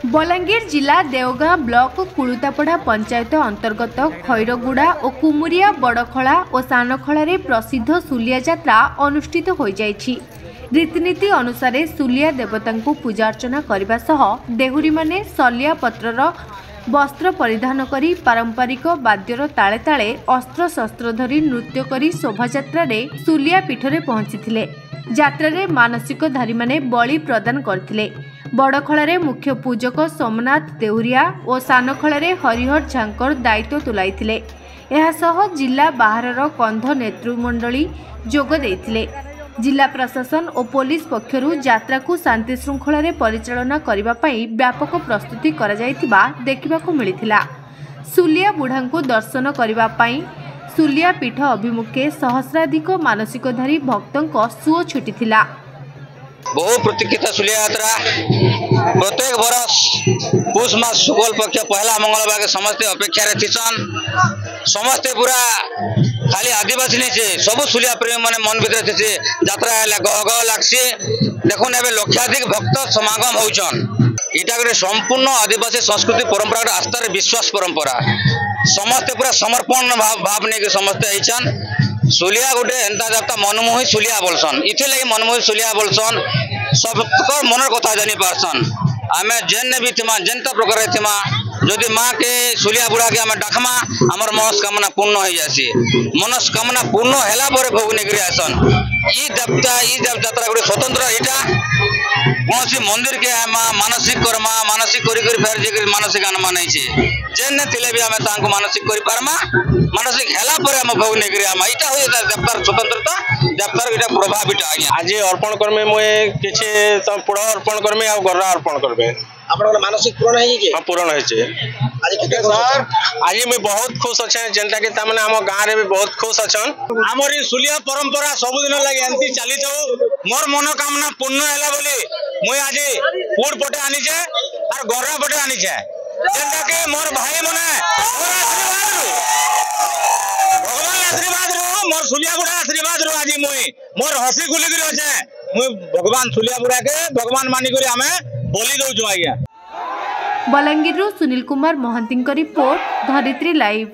बलांगीर जिला देवगां ब्लॉक कुलुतापड़ा पंचायत अंतर्गत खैरगुड़ा और कुमुरिया बड़खला और सानखला प्रसिद्ध सुलिया यात्रा अनुष्ठित हो जाइछि। रीतिनीति अनुसार सुलिया देवता को पूजार्चना करने सह देहुरी माने सलिया पत्रर वस्त्र परिधान करी पारंपरिक वाद्यर ताले ताले अस्त्र शस्त्र धरी नृत्य करी शोभायात्रा रे सुलिया पीठरे पहुंची। यात्रा मानसिकधारी माने बलि प्रदान करथिले। बड़खला मुख्य पूजक सोमनाथ देहुरिया और सानखला हरिहर झांकर दायित्व तुलाइथिले। एहासह जिला बाहरर कंध नेतृमंडली जोग देइथिले। जिला प्रशासन और पुलिस पक्षरु यात्रा को शांति श्रृंखला परिचालना करने पई व्यापक प्रस्तुति करा जायतिबा देखिबाकू मिलिथिला। सुलिया बुढ़ा को दर्शन करने पई सुलिया पीठ अभिमुखे सहस्राधिक मानसिकधारी भक्तों सुओ छुटीथिला। बहु प्रतीक्षित सुलिया यात्रा प्रत्येक बरस पुष मास शुक्ल पक्ष पहला मंगलवार के समस्ते अपेक्षा थीसन। समस्ते पूरा खाली आदिवासी नहीं से सब सुलिया प्रेमी माने मन भीतर थे यात्रा गह गह लगसी। देखो ए लक्षाधिक भक्त समागम होचन। इटा गोटे संपूर्ण आदिवासी संस्कृति परंपरा आस्थार विश्वास परंपरा समस्ते पूरा समर्पण भाव नहीं समस्ते होचन। सुलिया गोटे एंता जाता मनमोही सुलिया बोलसन। इथे लगी मनमोही सुलिया बोलसन। सब मनर कथा जानी पारसन। आमे जेन भी थिमा जेनता प्रकार थिमा जदि माँ के सुलिया बुढ़ा के आम डाकमा आमर मनस्कामना पूर्ण हो जासी। मनस्कामना पूर्ण हैला पर भोग निकरी आसन। ई देवता ई यात्रा गोटे स्वतंत्र इटा कौन सी मंदिर के मानसिक करमा मानसिक करी फेर जे मानसिक आनमा नहीं छे जेन थिले भी आमे तांको मानसिक करी पारमा मानसिक हैला पर हम भोग निकरी आमा इटा होय देवतार स्वतंत्रता देवतार इटा प्रभाव इटा आज्ञा आज अर्पण करमे मोए किछि त पुड़ा अर्पण करमे आ गरा अर्पण करबे। आपन मानसिक पूर्ण है जे? हां पूर्ण है जे। आज केते सर आज मैं बहुत खुश अच्छे जेनता के तामने हम गांव रे भी बहुत खुश अछन। हमर सुलिया परंपरा सब दिन लगे एंती चली तो मोर मनोकामना पूर्ण हैला बोली मुई आज पूड़ पटे आनी छे और गरा पटे आनी छे जेनता के मोर भाई मने भगवान आशीर्वाद रो मोर सुलिया बुढ़ा आशीर्वाद रो आज मुई मोर हसी गुली गिरी होचे मुई भगवान सुलिया बुढ़ा के भगवान मानी करी हमें बोली दउ जो आज्ञा। बलांगीर सुनील कुमार महांती रिपोर्ट धरित्री लाइव।